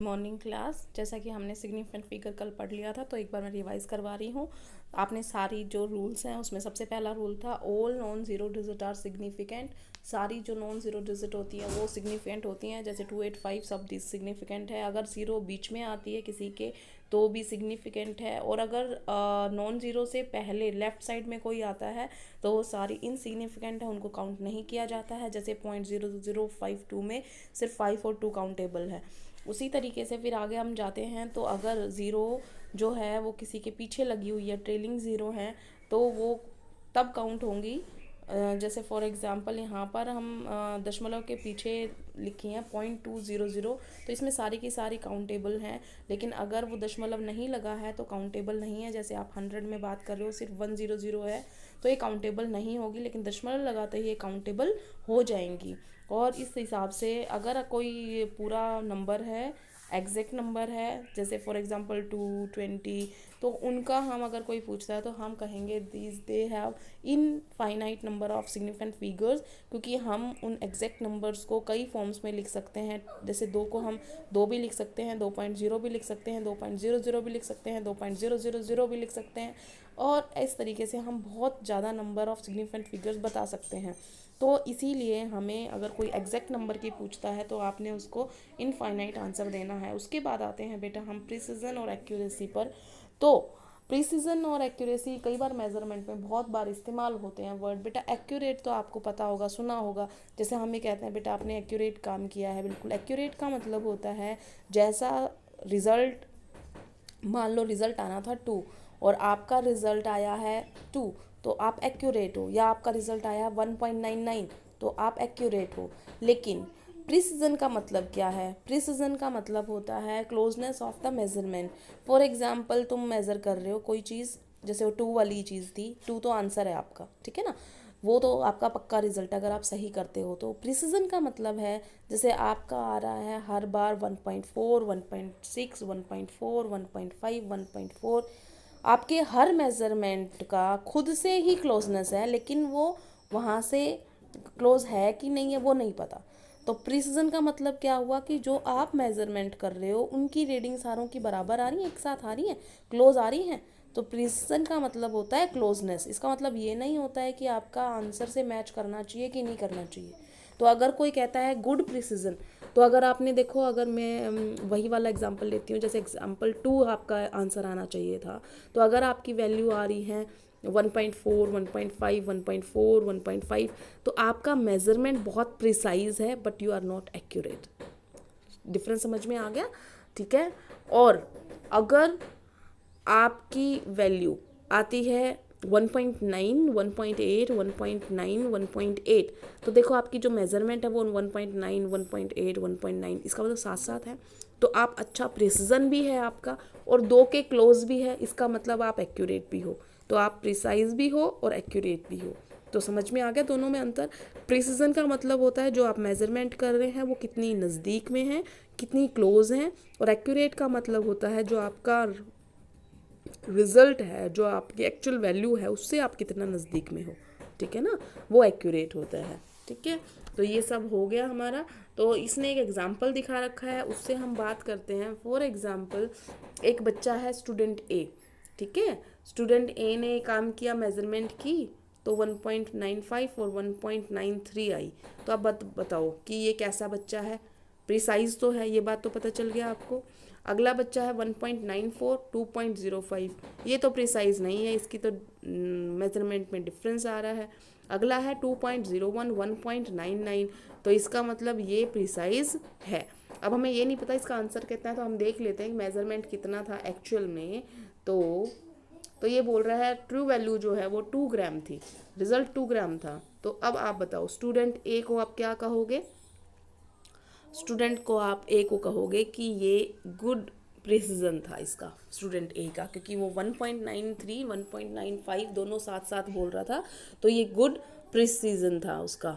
Morning class. जैसा कि हमने सिग्निफिकेंट फिगर कल पढ़ लिया था, तो एक बार मैं रिवाइज करवा रही हूँ। आपने सारी जो रूल्स हैं उसमें सबसे पहला रूल था all non zero digit are significant. सारी जो नॉन ज़ीरो डिजिट होती हैं वो सिग्निफिकेंट होती हैं। जैसे 285 सब सिग्निफिकेंट है। अगर ज़ीरो बीच में आती है किसी के तो भी सिग्निफिकेंट है। और अगर नॉन ज़ीरो से पहले लेफ्ट साइड में कोई आता है तो वो सारी इनसिग्निफिकेंट है, उनको काउंट नहीं किया जाता है। जैसे 0.0052 में सिर्फ 5 और 2 काउंटेबल है। उसी तरीके से फिर आगे हम जाते हैं तो अगर ज़ीरो जो है वो किसी के पीछे लगी हुई है, ट्रेलिंग ज़ीरो है, तो वो तब काउंट होंगी। जैसे फॉर एग्ज़ाम्पल यहाँ पर हम दशमलव के पीछे लिखी हैं 0.200, तो इसमें सारी की सारी काउंटेबल हैं। लेकिन अगर वो दशमलव नहीं लगा है तो काउंटेबल नहीं है। जैसे आप 100 में बात कर रहे हो, सिर्फ 100 है तो ये काउंटेबल नहीं होगी, लेकिन दशमलव लगाते ही ये काउंटेबल हो जाएंगी। और इस हिसाब से अगर कोई पूरा नंबर है, एग्जैक्ट नंबर है, जैसे फॉर एग्जांपल 220, तो उनका हम अगर कोई पूछता है तो हम कहेंगे these they have infinite number of significant figures, क्योंकि हम उन एग्जैक्ट नंबर्स को कई फॉर्म्स में लिख सकते हैं। जैसे दो को हम 2 भी लिख सकते हैं, 2.0 भी लिख सकते हैं, 2.00 भी लिख सकते हैं, 2.000 भी लिख सकते हैं। और इस तरीके से हम बहुत ज़्यादा नंबर ऑफ सिग्निफिकेंट फिगर्स बता सकते हैं। तो इसीलिए हमें अगर कोई एग्जैक्ट नंबर की पूछता है तो आपने उसको इनफाइनाइट आंसर देना है। उसके बाद आते हैं बेटा हम प्रिसीजन और एक्यूरेसी पर। तो प्रिसीजन और एक्यूरेसी कई बार मेजरमेंट में बहुत बार इस्तेमाल होते हैं वर्ड। बेटा एक्यूरेट तो आपको पता होगा, सुना होगा। जैसे हम ये कहते हैं बेटा आपने एक्यूरेट काम किया है। बिल्कुल, एक्यूरेट का मतलब होता है जैसा रिजल्ट, मान लो रिजल्ट आना था 2 और आपका रिजल्ट आया है 2, तो आप एक्यूरेट हो। या आपका रिजल्ट आया 1.99, तो आप एक्यूरेट हो। लेकिन प्रिसीजन का मतलब क्या है? प्रिसीजन का मतलब होता है closeness of the measurement. For example तुम मेज़र कर रहे हो कोई चीज़, जैसे वो 2 वाली चीज़ थी, 2 तो आंसर है आपका, ठीक है ना, वो तो आपका पक्का रिजल्ट अगर आप सही करते हो। तो प्रिसीजन का मतलब है जैसे आपका आ रहा है हर बार 1.4, 1.6, 1.4, 1.5, 1.4, आपके हर मेज़रमेंट का खुद से ही क्लोजनेस है, लेकिन वो वहाँ से क्लोज है कि नहीं है वो नहीं पता। तो प्रिसीजन का मतलब क्या हुआ कि जो आप मेज़रमेंट कर रहे हो उनकी रीडिंग सारों की बराबर आ रही है, एक साथ आ रही है, क्लोज आ रही हैं। तो प्रिसीजन का मतलब होता है क्लोजनेस। इसका मतलब ये नहीं होता है कि आपका आंसर से मैच करना चाहिए कि नहीं करना चाहिए। तो अगर कोई कहता है गुड प्रिसीजन, तो अगर आपने देखो, अगर मैं वही वाला एग्जांपल लेती हूँ, जैसे एग्जांपल 2 आपका आंसर आना चाहिए था, तो अगर आपकी वैल्यू आ रही है 1.4, 1.5, 1.4, 1.5, तो आपका मेजरमेंट बहुत प्रिसाइज है but you are not accurate. Difference समझ में आ गया? ठीक है। और अगर आपकी वैल्यू आती है 1.9, 1.8, 1.9, 1.8, तो देखो आपकी जो मेजरमेंट है वो 1.9, 1.8, 1.9, इसका मतलब साथ साथ है। तो आप अच्छा प्रिसीजन भी है आपका और 2 के क्लोज भी है, इसका मतलब आप एक्यूरेट भी हो। तो आप प्रिसाइज भी हो और एक्यूरेट भी हो। तो समझ में आ गया दोनों में अंतर। प्रिसीजन का मतलब होता है जो आप मेजरमेंट कर रहे हैं वो कितनी नज़दीक में है, कितनी क्लोज हैं। और एक्यूरेट का मतलब होता है जो आपका रिजल्ट है, जो आपकी एक्चुअल वैल्यू है, उससे आप कितना नज़दीक में हो, ठीक है ना, वो एक्यूरेट होता है। ठीक है, तो ये सब हो गया हमारा। तो इसने एक एग्जाम्पल दिखा रखा है, उससे हम बात करते हैं। फॉर एग्जाम्पल एक बच्चा है स्टूडेंट ए, ठीक है। स्टूडेंट ए ने काम किया, मेजरमेंट की, तो 1.95 और 1.93 आई। तो अब बताओ कि ये कैसा बच्चा है? प्रिसाइज तो है, ये बात तो पता चल गया आपको। अगला बच्चा है 1.94, 2.05, ये तो प्रिसाइज नहीं है, इसकी तो मेजरमेंट में डिफरेंस आ रहा है। अगला है 2.01, 1.99, तो इसका मतलब ये प्रिसाइज है। अब हमें ये नहीं पता इसका आंसर कितना है, तो हम देख लेते हैं कि मेजरमेंट कितना था एक्चुअल में। तो ये बोल रहा है ट्रू वैल्यू जो है वो 2 ग्राम थी, रिजल्ट 2 ग्राम था। तो अब आप बताओ स्टूडेंट ए को आप क्या कहोगे? स्टूडेंट को आप ए को कहोगे कि ये गुड प्रिसीजन था इसका, स्टूडेंट ए का, क्योंकि वो 1.93, 1.95 दोनों साथ साथ बोल रहा था, तो ये गुड प्रिसीजन था उसका।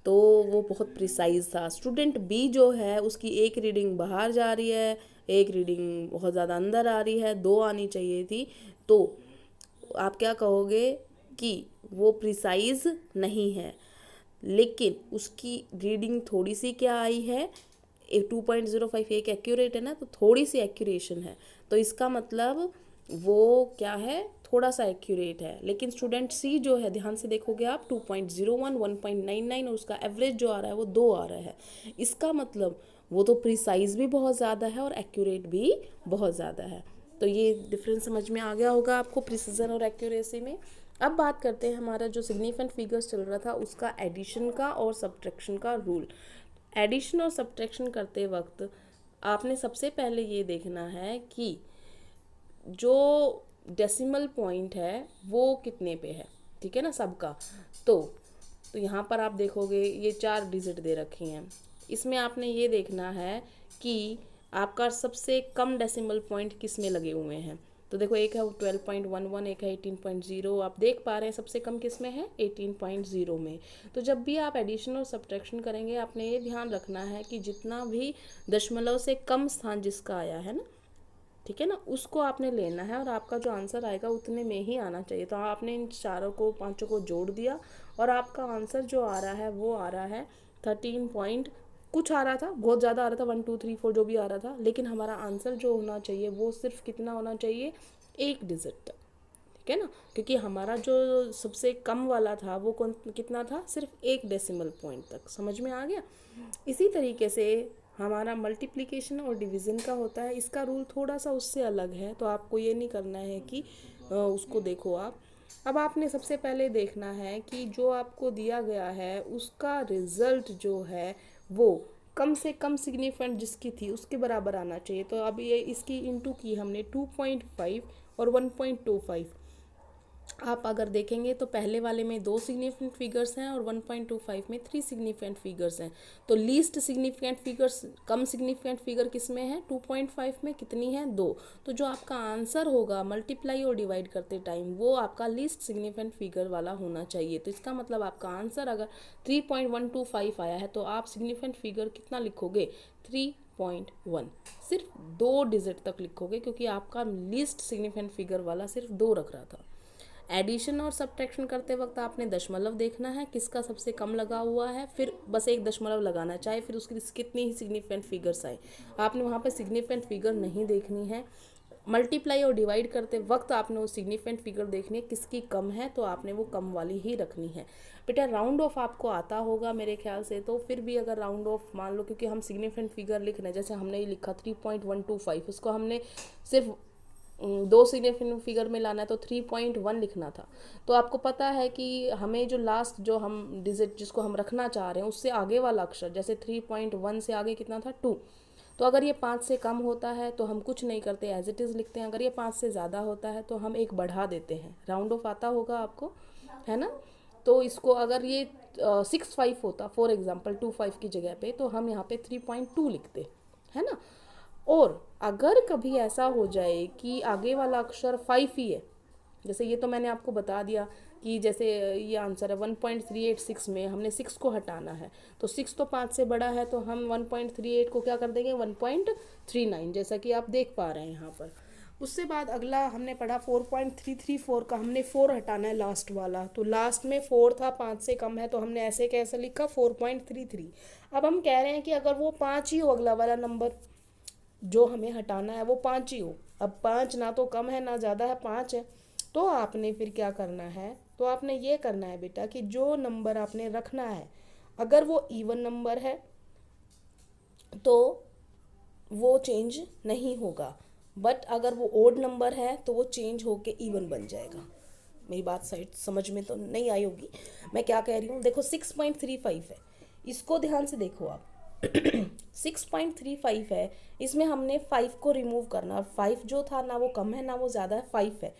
तो वो बहुत प्रिसाइज था। स्टूडेंट बी जो है उसकी एक रीडिंग बाहर जा रही है, एक रीडिंग बहुत ज़्यादा अंदर आ रही है, 2 आनी चाहिए थी। तो आप क्या कहोगे कि वो प्रिसाइज नहीं है, लेकिन उसकी रीडिंग थोड़ी सी क्या आई है, 2.05 एक एक्यूरेट है ना, तो थोड़ी सी एक्यूरेशन है, तो इसका मतलब वो क्या है, थोड़ा सा एक्यूरेट है। लेकिन स्टूडेंट सी जो है, ध्यान से देखोगे आप, 2.01, 1.99 और उसका एवरेज जो आ रहा है वो 2 आ रहा है। इसका मतलब वो तो प्रिसाइज भी बहुत ज़्यादा है और एक्यूरेट भी बहुत ज़्यादा है। तो ये डिफरेंस समझ में आ गया होगा आपको प्रिसीजन और एक्यूरेसी में। अब बात करते हैं हमारा जो सिग्निफिकेंट फिगर्स चल रहा था उसका एडिशन का और सब्ट्रैक्शन का रूल। एडिशन और सब्ट्रैक्शन करते वक्त आपने सबसे पहले ये देखना है कि जो डेसिमल पॉइंट है वो कितने पे है, ठीक है ना, सबका। तो यहाँ पर आप देखोगे ये 4 डिजिट दे रखी हैं, इसमें आपने ये देखना है कि आपका सबसे कम डेसिमल पॉइंट किस में लगे हुए हैं। तो देखो एक है 12.11, एक है 18.0, आप देख पा रहे हैं सबसे कम किस में है, 18.0 में। तो जब भी आप एडिशन और सब्ट्रैक्शन करेंगे आपने ये ध्यान रखना है कि जितना भी दशमलव से कम स्थान जिसका आया है ना, ठीक है ना, उसको आपने लेना है और आपका जो आंसर आएगा उतने में ही आना चाहिए। तो आपने इन चारों को, पांचों को जोड़ दिया और आपका आंसर जो आ रहा है वो आ रहा है 13 पॉइंट कुछ आ रहा था, बहुत ज़्यादा आ रहा था, 1 2 3 4 जो भी आ रहा था, लेकिन हमारा आंसर जो होना चाहिए वो सिर्फ कितना होना चाहिए, 1 डिजिट तक, ठीक है ना, क्योंकि हमारा जो सबसे कम वाला था वो कितना था, सिर्फ 1 डेसिमल पॉइंट तक। समझ में आ गया। इसी तरीके से हमारा मल्टीप्लिकेशन और डिवीज़न का होता है, इसका रूल थोड़ा सा उससे अलग है, तो आपको ये नहीं करना है कि उसको देखो आप। अब आपने सबसे पहले देखना है कि जो आपको दिया गया है उसका रिजल्ट जो है वो कम से कम सिग्निफिकेंट जिसकी थी उसके बराबर आना चाहिए। तो अब ये इसकी इंटू की हमने 2.5 और 1.25। आप अगर देखेंगे तो पहले वाले में 2 सिग्निफिकेंट फिगर्स हैं और 1.25 में 3 सिग्निफिकेंट फिगर्स हैं। तो लीस्ट सिग्निफिकेंट फिगर्स, कम सिग्निफिकेंट फिगर किस में है, 2.5 में कितनी है, 2। तो जो आपका आंसर होगा मल्टीप्लाई और डिवाइड करते टाइम वो आपका लीस्ट सिग्निफिकेंट फिगर वाला होना चाहिए। तो इसका मतलब आपका आंसर अगर 3.125 आया है तो आप सिग्निफिकेंट फिगर कितना लिखोगे, 3.1, सिर्फ 2 डिजिट तक लिखोगे, क्योंकि आपका लीस्ट सिग्निफिकेंट फिगर वाला सिर्फ 2 रख रहा था। एडिशन और सब्ट्रैक्शन करते वक्त आपने दशमलव देखना है किसका सबसे कम लगा हुआ है, फिर बस एक दशमलव लगाना, चाहे फिर उसकी कितनी ही सिग्निफिकेंट फिगर्स आए, आपने वहाँ पे सिग्निफिकेंट फिगर नहीं देखनी है। मल्टीप्लाई और डिवाइड करते वक्त आपने वो सिग्निफिकेंट फिगर देखनी है किसकी कम है, तो आपने वो कम वाली ही रखनी है। बेटा राउंड ऑफ आपको आता होगा मेरे ख्याल से, तो फिर भी अगर राउंड ऑफ मान लो, क्योंकि हम सिग्निफिकेंट फिगर लिख रहे हैं, जैसे हमने ये लिखा 3.125, उसको हमने सिर्फ 2 सिग्निफिकेंट फिगर में लाना है तो 3.1 लिखना था। तो आपको पता है कि हमें जो लास्ट जो हम डिजिट जिसको हम रखना चाह रहे हैं उससे आगे वाला अक्षर, जैसे 3.1 से आगे कितना था, 2। तो अगर ये 5 से कम होता है तो हम कुछ नहीं करते, एज इट इज़ लिखते हैं। अगर ये 5 से ज़्यादा होता है तो हम एक बढ़ा देते हैं। राउंड ऑफ आता होगा आपको, है ना। तो इसको अगर ये 6.5 होता फॉर एग्जाम्पल 2.5 की जगह पे, तो हम यहाँ पे 3.2 लिखते, है ना। और अगर कभी ऐसा हो जाए कि आगे वाला अक्षर 5 ही है, जैसे ये तो मैंने आपको बता दिया कि जैसे ये आंसर है 1.386 में हमने 6 को हटाना है, तो 6 तो 5 से बड़ा है, तो हम 1.38 को क्या कर देंगे, 1.39, जैसा कि आप देख पा रहे हैं यहाँ पर। उससे बाद अगला हमने पढ़ा 4.334 का, हमने 4 हटाना है लास्ट वाला, तो लास्ट में 4 था, 5 से कम है, तो हमने ऐसे कैसे लिखा 4.33। अब हम कह रहे हैं कि अगर वो 5 ही हो, अगला वाला नंबर जो हमें हटाना है वो 5 ही हो। अब 5 ना तो कम है ना ज़्यादा है, 5 है। तो आपने फिर क्या करना है, तो आपने ये करना है बेटा कि जो नंबर आपने रखना है, अगर वो इवन नंबर है तो वो चेंज नहीं होगा, बट अगर वो ओड नंबर है तो वो चेंज होके इवन बन जाएगा। मेरी बात साइड समझ में तो नहीं आई होगी मैं क्या कह रही हूँ। देखो 6.35 है, इसको ध्यान से देखो आप 6.35 है, इसमें हमने 5 को रिमूव करना, और 5 जो था ना वो कम है ना वो ज़्यादा है, 5 है।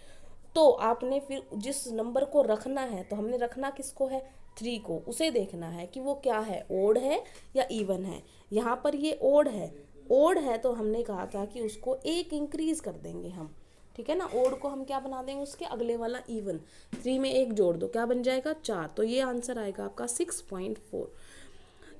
तो आपने फिर जिस नंबर को रखना है, तो हमने रखना किसको है, 3 को, उसे देखना है कि वो क्या है, ओड है या इवन है। यहाँ पर ये ओड है, ओड है तो हमने कहा था कि उसको 1 इंक्रीज कर देंगे हम, ठीक है ना। ओड को हम क्या बना देंगे, उसके अगले वाला इवन, 3 में 1 जोड़ दो, क्या बन जाएगा, 4। तो ये आंसर आएगा आपका 6.4।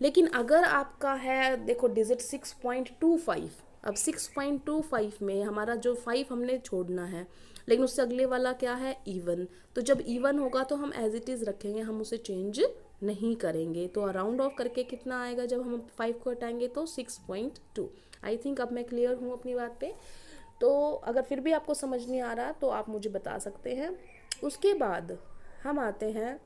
लेकिन अगर आपका है, देखो डिजिट 6.25, अब 6.25 में हमारा जो 5 हमने छोड़ना है, लेकिन उससे अगले वाला क्या है, इवन। तो जब इवन होगा तो हम एज इट इज़ रखेंगे, हम उसे चेंज नहीं करेंगे। तो राउंड ऑफ करके कितना आएगा जब हम 5 को हटाएंगे? तो 6.2। आई थिंक अब मैं क्लियर हूँ अपनी बात पे। तो अगर फिर भी आपको समझ नहीं आ रहा तो आप मुझे बता सकते हैं। उसके बाद हम आते हैं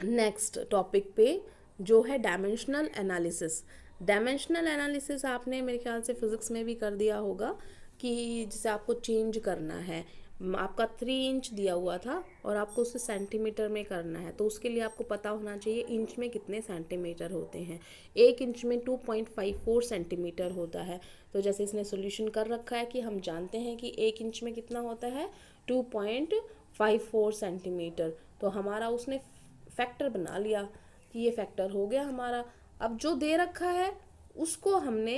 नेक्स्ट टॉपिक पे, जो है डायमेंशनल एनालिसिस। डायमेंशनल एनालिसिस आपने मेरे ख्याल से फिज़िक्स में भी कर दिया होगा, कि जिसे आपको चेंज करना है। आपका 3 इंच दिया हुआ था और आपको उसे सेंटीमीटर में करना है, तो उसके लिए आपको पता होना चाहिए इंच में कितने सेंटीमीटर होते हैं। 1 इंच में 2.54 सेंटीमीटर होता है। तो जैसे इसने सोल्यूशन कर रखा है कि हम जानते हैं कि 1 इंच में कितना होता है, 2.54 सेंटीमीटर। तो हमारा उसने फैक्टर बना लिया कि ये फैक्टर हो गया हमारा। अब जो दे रखा है उसको हमने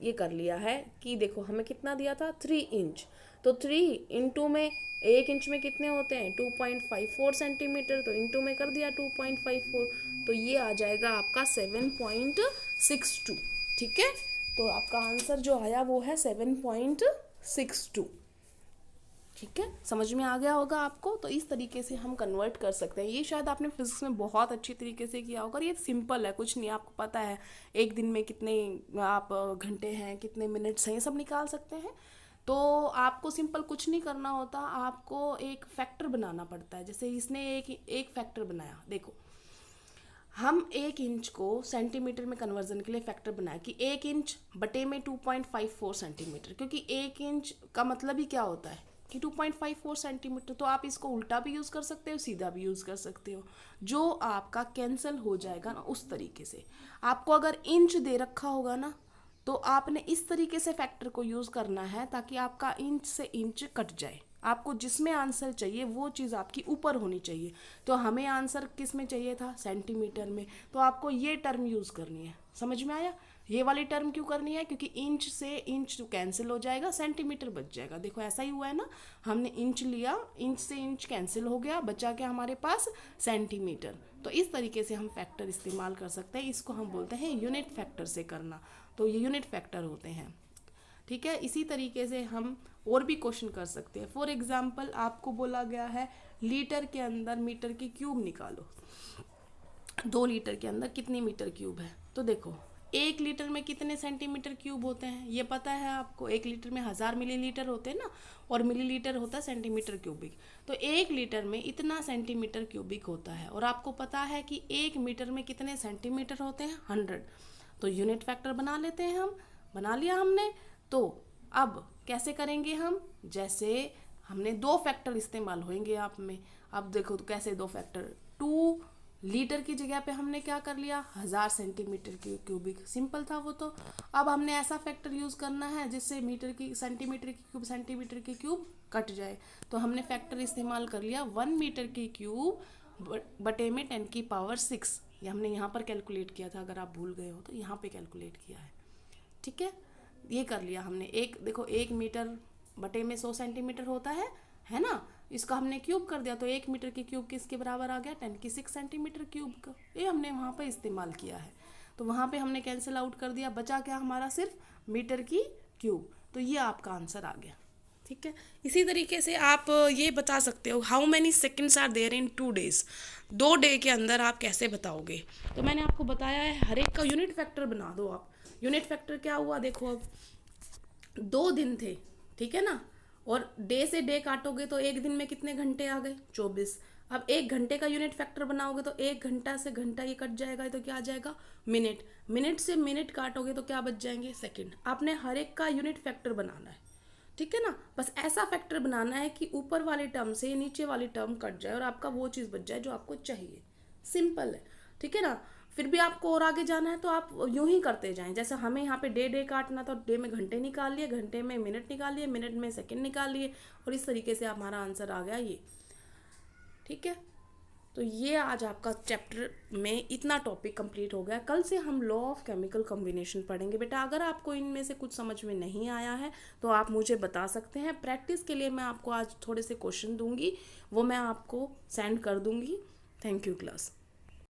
ये कर लिया है कि देखो हमें कितना दिया था, 3 इंच। तो 3 इंटू में 1 इंच में कितने होते हैं, 2.54 सेंटीमीटर। तो इंटू में कर दिया 2.54, तो ये आ जाएगा आपका 7.62। ठीक है, तो आपका आंसर जो आया वो है 7.62। ठीक है, समझ में आ गया होगा आपको। तो इस तरीके से हम कन्वर्ट कर सकते हैं। ये शायद आपने फिजिक्स में बहुत अच्छी तरीके से किया होगा। और ये सिंपल है, कुछ नहीं, आपको पता है एक दिन में कितने आप घंटे हैं, कितने मिनट्स हैं, ये सब निकाल सकते हैं। तो आपको सिंपल कुछ नहीं करना होता, आपको एक फैक्टर बनाना पड़ता है। जैसे इसने एक फैक्टर बनाया, देखो हम 1 इंच को सेंटीमीटर में कन्वर्जन के लिए फैक्टर बनाया कि 1 इंच बटे में 2.54 सेंटीमीटर, क्योंकि 1 इंच का मतलब ही क्या होता है कि 2.54 सेंटीमीटर। तो आप इसको उल्टा भी यूज़ कर सकते हो, सीधा भी यूज़ कर सकते हो, जो आपका कैंसिल हो जाएगा ना उस तरीके से। आपको अगर इंच दे रखा होगा ना, तो आपने इस तरीके से फैक्टर को यूज़ करना है ताकि आपका इंच से इंच कट जाए। आपको जिसमें आंसर चाहिए वो चीज़ आपकी ऊपर होनी चाहिए। तो हमें आंसर किस में चाहिए था, सेंटीमीटर में। तो आपको ये टर्म यूज़ करनी है। समझ में आया? ये वाली टर्म क्यों करनी है, क्योंकि इंच से इंच तो कैंसिल हो जाएगा, सेंटीमीटर बच जाएगा। देखो ऐसा ही हुआ है ना, हमने इंच लिया, इंच से इंच कैंसिल हो गया, बचा क्या हमारे पास, सेंटीमीटर। तो इस तरीके से हम फैक्टर इस्तेमाल कर सकते हैं। इसको हम बोलते हैं यूनिट फैक्टर से करना। तो ये यूनिट फैक्टर होते हैं। ठीक है, इसी तरीके से हम और भी क्वेश्चन कर सकते हैं। फॉर एग्जाम्पल आपको बोला गया है लीटर के अंदर मीटर की क्यूब निकालो। 2 लीटर के अंदर कितनी मीटर क्यूब है? तो देखो 1 लीटर में कितने सेंटीमीटर क्यूब होते हैं, ये पता है आपको। 1 लीटर में 1000 मिलीलीटर होते हैं ना, और मिलीलीटर होता है सेंटीमीटर क्यूबिक। तो 1 लीटर में इतना सेंटीमीटर क्यूबिक होता है। और आपको पता है कि 1 मीटर में कितने सेंटीमीटर होते हैं, 100। तो यूनिट फैक्टर बना लेते हैं हम, बना लिया हमने। तो अब कैसे करेंगे हम, जैसे हमने 2 फैक्टर इस्तेमाल होंगे आप में। अब देखो तो कैसे 2 फैक्टर, 2 लीटर की जगह पे हमने क्या कर लिया, 1000 सेंटीमीटर क्यूबिक, सिंपल था वो। तो अब हमने ऐसा फैक्टर यूज़ करना है जिससे मीटर की सेंटीमीटर की क्यूब सेंटीमीटर की क्यूब कट जाए। तो हमने फैक्टर इस्तेमाल कर लिया 1 मीटर की क्यूब बटे में 10 की पावर 6। ये हमने यहाँ पर कैलकुलेट किया था, अगर आप भूल गए हो तो यहाँ पे कैलकुलेट किया है। ठीक है, ये कर लिया हमने। एक देखो 1 मीटर बटे में 100 सेंटीमीटर होता है ना, इसका हमने क्यूब कर दिया। तो 1 मीटर की क्यूब किसके बराबर आ गया, 10 की 6 सेंटीमीटर क्यूब का। ये हमने वहाँ पर इस्तेमाल किया है। तो वहाँ पे हमने कैंसिल आउट कर दिया, बचा क्या हमारा, सिर्फ मीटर की क्यूब। तो ये आपका आंसर आ गया। ठीक है, इसी तरीके से आप ये बता सकते हो how many seconds are there in 2 days. 2 day के अंदर आप कैसे बताओगे। तो मैंने आपको बताया है, हर एक का यूनिट फैक्टर बना दो आप। यूनिट फैक्टर क्या हुआ, देखो अब 2 दिन थे, ठीक है ना, और डे से डे काटोगे तो 1 दिन में कितने घंटे आ गए, 24। अब 1 घंटे का यूनिट फैक्टर बनाओगे तो 1 घंटा से घंटा ये कट जाएगा, तो क्या आ जाएगा, मिनट। मिनट से मिनट काटोगे तो क्या बच जाएंगे, सेकंड। आपने हर एक का यूनिट फैक्टर बनाना है। ठीक है ना, बस ऐसा फैक्टर बनाना है कि ऊपर वाले टर्म से नीचे वाली टर्म कट जाए और आपका वो चीज़ बच जाए जो आपको चाहिए। सिंपल है। ठीक है ना, फिर भी आपको और आगे जाना है तो आप यूं ही करते जाएं। जैसे हमें यहाँ पे डे काटना था, डे में घंटे निकाल लिए, घंटे में मिनट निकाल लिए, मिनट में सेकंड निकाल लिए, और इस तरीके से हमारा आंसर आ गया ये। ठीक है, तो ये आज आपका चैप्टर में इतना टॉपिक कंप्लीट हो गया। कल से हम लॉ ऑफ केमिकल कॉम्बिनेशन पढ़ेंगे। बेटा अगर आपको इनमें से कुछ समझ में नहीं आया है तो आप मुझे बता सकते हैं। प्रैक्टिस के लिए मैं आपको आज थोड़े से क्वेश्चन दूंगी, वो मैं आपको सेंड कर दूंगी। Thank you class.